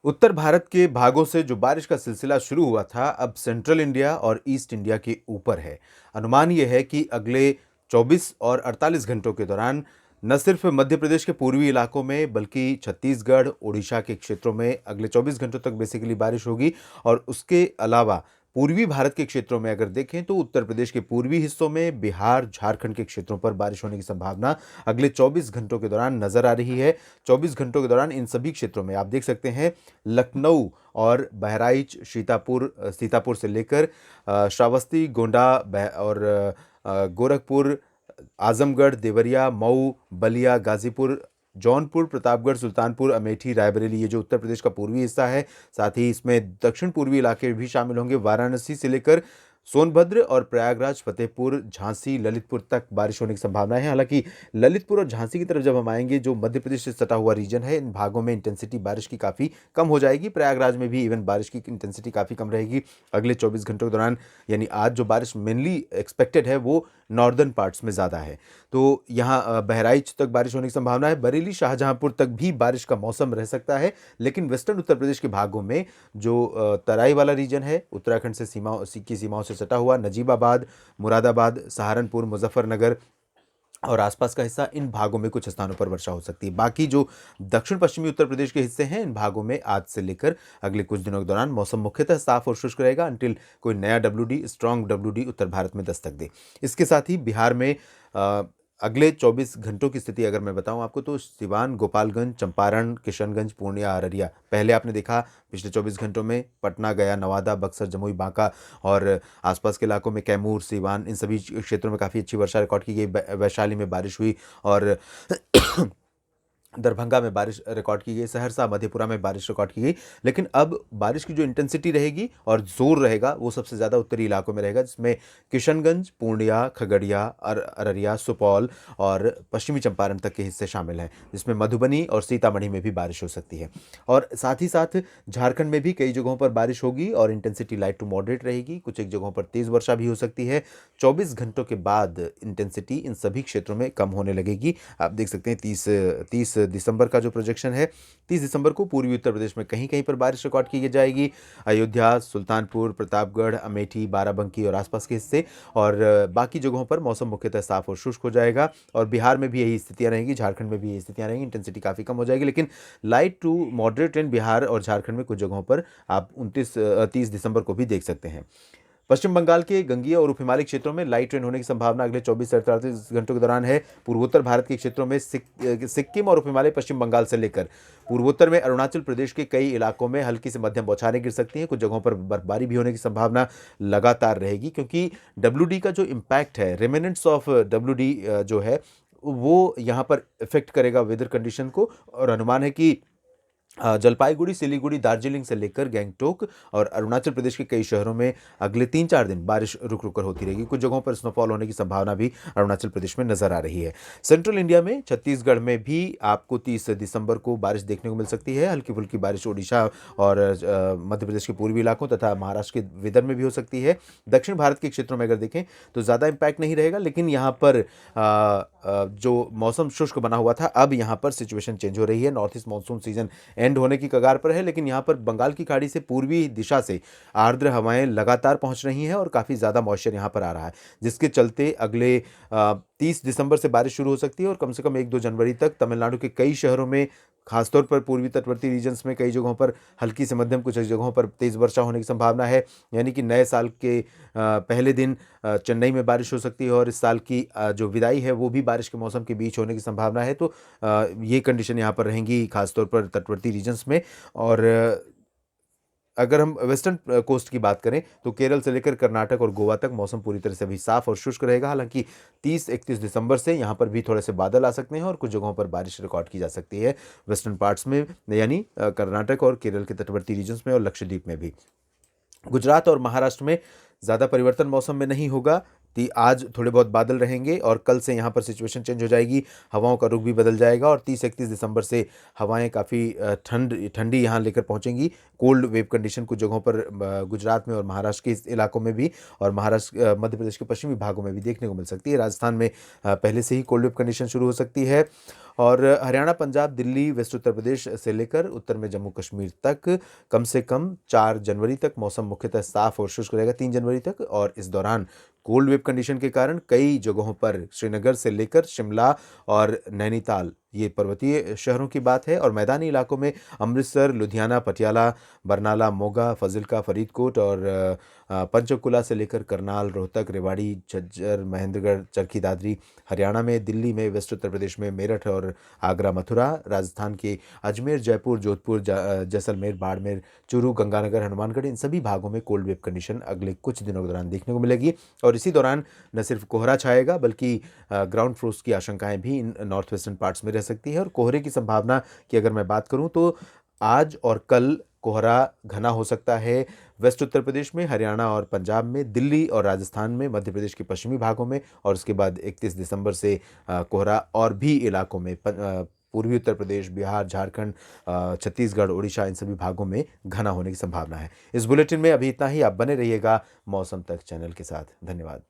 उत्तर भारत के भागों से जो बारिश का सिलसिला शुरू हुआ था, अब सेंट्रल इंडिया और ईस्ट इंडिया के ऊपर है। अनुमान ये है कि अगले 24 और 48 घंटों के दौरान न सिर्फ मध्य प्रदेश के पूर्वी इलाकों में, बल्कि छत्तीसगढ़, उड़ीसा के क्षेत्रों में अगले 24 घंटों तक बेसिकली बारिश होगी। और उसके अलावा पूर्वी भारत के क्षेत्रों में अगर देखें तो उत्तर प्रदेश के पूर्वी हिस्सों में, बिहार, झारखंड के क्षेत्रों पर बारिश होने की संभावना अगले 24 घंटों के दौरान नजर आ रही है। 24 घंटों के दौरान इन सभी क्षेत्रों में आप देख सकते हैं, लखनऊ और बहराइच, सीतापुर से लेकर श्रावस्ती, गोंडा और गोरखपुर, आजमगढ़, देवरिया, मऊ, बलिया, गाजीपुर, जौनपुर, प्रतापगढ़, सुल्तानपुर, अमेठी, रायबरेली, ये जो उत्तर प्रदेश का पूर्वी हिस्सा है, साथ ही इसमें दक्षिण पूर्वी इलाके भी शामिल होंगे। वाराणसी से लेकर सोनभद्र और प्रयागराज, फतेहपुर, झांसी, ललितपुर तक बारिश होने की संभावना है। हालांकि ललितपुर और झांसी की तरफ जब हम आएंगे, जो मध्य प्रदेश से सटा हुआ रीजन है, इन भागों में इंटेंसिटी बारिश की काफ़ी कम हो जाएगी। प्रयागराज में भी इवन बारिश की इंटेंसिटी काफ़ी कम रहेगी अगले 24 घंटों के दौरान। यानी आज जो बारिश मेनली एक्सपेक्टेड है वो नॉर्दर्न पार्ट्स में ज़्यादा है। तो यहाँ बहराइच तक बारिश होने की संभावना है। बरेली, शाहजहांपुर तक भी बारिश का मौसम रह सकता है। लेकिन वेस्टर्न उत्तर प्रदेश के भागों में जो तराई वाला रीजन है, उत्तराखंड से सीमाओं से सटा हुआ नजीबाबाद, मुरादाबाद, सहारनपुर, मुजफ्फरनगर और आसपास का हिस्सा, इन भागों में कुछ स्थानों पर वर्षा हो सकती है। बाकी जो दक्षिण पश्चिमी उत्तर प्रदेश के हिस्से हैं, इन भागों में आज से लेकर अगले कुछ दिनों के दौरान मौसम मुख्यतः साफ और शुष्क रहेगा, अंटिल कोई नया स्ट्रॉन्ग डब्ल्यूडी उत्तर भारत में दस्तक दे। इसके साथ ही बिहार में अ, अगले 24 घंटों की स्थिति अगर मैं बताऊं आपको, तो सिवान, गोपालगंज, चंपारण, किशनगंज, पूर्णिया, अररिया, पहले आपने देखा पिछले 24 घंटों में पटना, गया, नवादा, बक्सर, जमुई, बांका और आसपास के इलाकों में कैमूर, सीवान, इन सभी क्षेत्रों में काफ़ी अच्छी वर्षा रिकॉर्ड की गई। वैशाली में बारिश हुई और दरभंगा में बारिश रिकॉर्ड की गई, सहरसा, मधेपुरा में बारिश रिकॉर्ड की गई। लेकिन अब बारिश की जो इंटेंसिटी रहेगी और जोर रहेगा, वो सबसे ज़्यादा उत्तरी इलाकों में रहेगा, जिसमें किशनगंज, पूर्णिया, खगड़िया, अररिया, सुपौल और पश्चिमी चंपारण तक के हिस्से शामिल हैं, जिसमें मधुबनी और सीतामढ़ी में भी बारिश हो सकती है। और साथ ही साथ झारखंड में भी कई जगहों पर बारिश होगी और इंटेंसिटी लाइट टू मॉडरेट रहेगी। कुछ एक जगहों पर तेज़ वर्षा भी हो सकती है। 24 घंटों के बाद इंटेंसिटी इन सभी क्षेत्रों में कम होने लगेगी। आप देख सकते हैं 30 दिसंबर का जो प्रोजेक्शन है, 30 दिसंबर को पूर्वी उत्तर प्रदेश में कहीं कहीं पर बारिश रिकॉर्ड की जाएगी। अयोध्या, सुल्तानपुर, प्रतापगढ़, अमेठी, बाराबंकी और आसपास के हिस्से, और बाकी जगहों पर मौसम मुख्यतः साफ और शुष्क हो जाएगा। और बिहार में भी यही स्थितियां रहेंगी, झारखंड में भी यही स्थितियां रहेंगी, इंटेंसिटी काफ़ी कम हो जाएगी। लेकिन light to moderate in Bihar और झारखंड में कुछ जगहों पर आप 30 दिसंबर को भी देख सकते हैं। पश्चिम बंगाल के गंगेय और उप हिमालय क्षेत्रों में लाइट रेन होने की संभावना अगले 24 से 48 घंटों के दौरान है। पूर्वोत्तर भारत के क्षेत्रों में सिक्किम और उप हिमालय, पश्चिम बंगाल से लेकर पूर्वोत्तर में अरुणाचल प्रदेश के कई इलाकों में हल्की से मध्यम बौछारें गिर सकती हैं। कुछ जगहों पर बर्फबारी भी होने की संभावना लगातार रहेगी, क्योंकि डब्ल्यू का जो इम्पैक्ट है, रिमेनेंट्स ऑफ डब्ल्यू जो है, वो यहाँ पर इफेक्ट करेगा वेदर कंडीशन को। और अनुमान है कि जलपाईगुड़ी, सिलीगुड़ी, दार्जिलिंग से लेकर गैंगटोक और अरुणाचल प्रदेश के कई शहरों में अगले 3-4 दिन बारिश रुक रुक कर होती रहेगी। कुछ जगहों पर स्नोफॉल होने की संभावना भी अरुणाचल प्रदेश में नजर आ रही है। सेंट्रल इंडिया में छत्तीसगढ़ में भी आपको 30 दिसंबर को बारिश देखने को मिल सकती है। हल्की फुल्की बारिश उड़ीसा और मध्य प्रदेश के पूर्वी इलाकों तथा महाराष्ट्र के विदर्भ में भी हो सकती है। दक्षिण भारत के क्षेत्रों में अगर देखें तो ज़्यादा इम्पैक्ट नहीं रहेगा, लेकिन यहाँ पर जो मौसम शुष्क बना हुआ था, अब यहाँ पर सिचुएशन चेंज हो रही है। North east monsoon season and होने की कगार पर है, लेकिन यहाँ पर बंगाल की खाड़ी से पूर्वी दिशा से आर्द्र हवाएं लगातार पहुंच रही हैं और काफ़ी ज़्यादा मॉइस्चर यहाँ पर आ रहा है, जिसके चलते अगले 30 दिसंबर से बारिश शुरू हो सकती है और कम से कम 1-2 जनवरी तक तमिलनाडु के कई शहरों में, खासतौर पर पूर्वी तटवर्ती रीजन्स में कई जगहों पर हल्की से मध्यम, कुछ जगहों पर तेज़ वर्षा होने की संभावना है। यानी कि नए साल के पहले दिन चेन्नई में बारिश हो सकती है और इस साल की जो विदाई है वो भी बारिश के मौसम के बीच होने की संभावना है। तो ये कंडीशन यहाँ पर रहेंगी खासतौर पर तटवर्ती रीजन्स में। और अगर हम वेस्टर्न कोस्ट की बात करें तो केरल से लेकर कर्नाटक और गोवा तक मौसम पूरी तरह से अभी साफ और शुष्क रहेगा। हालांकि 30-31 दिसंबर से यहाँ पर भी थोड़े से बादल आ सकते हैं और कुछ जगहों पर बारिश रिकॉर्ड की जा सकती है वेस्टर्न पार्ट्स में, यानी कर्नाटक और केरल के तटवर्ती रीजन्स में और लक्षद्वीप में भी। गुजरात और महाराष्ट्र में ज़्यादा परिवर्तन मौसम में नहीं होगा। आज थोड़े बहुत बादल रहेंगे और कल से यहाँ पर सिचुएशन चेंज हो जाएगी, हवाओं का रुख भी बदल जाएगा और 30-31 दिसंबर से हवाएं काफ़ी ठंडी यहाँ लेकर पहुँचेंगी। कोल्ड वेव कंडीशन कुछ जगहों पर गुजरात में और महाराष्ट्र के इस इलाकों में भी और महाराष्ट्र मध्य प्रदेश के पश्चिमी भागों में भी देखने को मिल सकती है। राजस्थान में पहले से ही कोल्ड वेव कंडीशन शुरू हो सकती है और हरियाणा, पंजाब, दिल्ली, वेस्ट उत्तर प्रदेश से लेकर उत्तर में जम्मू कश्मीर तक कम से कम 4 जनवरी तक मौसम मुख्यतः साफ और शुष्क रहेगा, 3 जनवरी तक। और इस दौरान कोल्ड वेव कंडीशन के कारण कई जगहों पर श्रीनगर से लेकर शिमला और नैनीताल, ये पर्वतीय शहरों की बात है, और मैदानी इलाकों में अमृतसर, लुधियाना, पटियाला, बरनाला, मोगा, फजिल्का, फरीदकोट और पंचकुला से लेकर करनाल, रोहतक, रेवाड़ी, झज्जर, महेंद्रगढ़, चरखी दादरी, हरियाणा में, दिल्ली में, वेस्ट उत्तर प्रदेश में मेरठ और आगरा, मथुरा, राजस्थान के अजमेर, जयपुर, जोधपुर, जैसलमेर, बाड़मेर, चूरू, गंगानगर, हनुमानगढ़, इन सभी भागों में कोल्ड वेव कंडीशन अगले कुछ दिनों के दौरान देखने को मिलेगी। और इसी दौरान न सिर्फ कोहरा छाएगा बल्कि ग्राउंड फ्रोस्ट की आशंकाएं भी इन नॉर्थ वेस्टर्न पार्ट्स में रह सकती है। और कोहरे की संभावना की अगर मैं बात करूं तो आज और कल कोहरा घना हो सकता है वेस्ट उत्तर प्रदेश में, हरियाणा और पंजाब में, दिल्ली और राजस्थान में, मध्य प्रदेश के पश्चिमी भागों में, और उसके बाद 31 दिसंबर से कोहरा और भी इलाकों में पूर्वी उत्तर प्रदेश, बिहार, झारखंड, छत्तीसगढ़, उड़ीसा, इन सभी भागों में घना होने की संभावना है। इस बुलेटिन में अभी इतना ही। आप बने रहिएगा मौसम तक चैनल के साथ। धन्यवाद।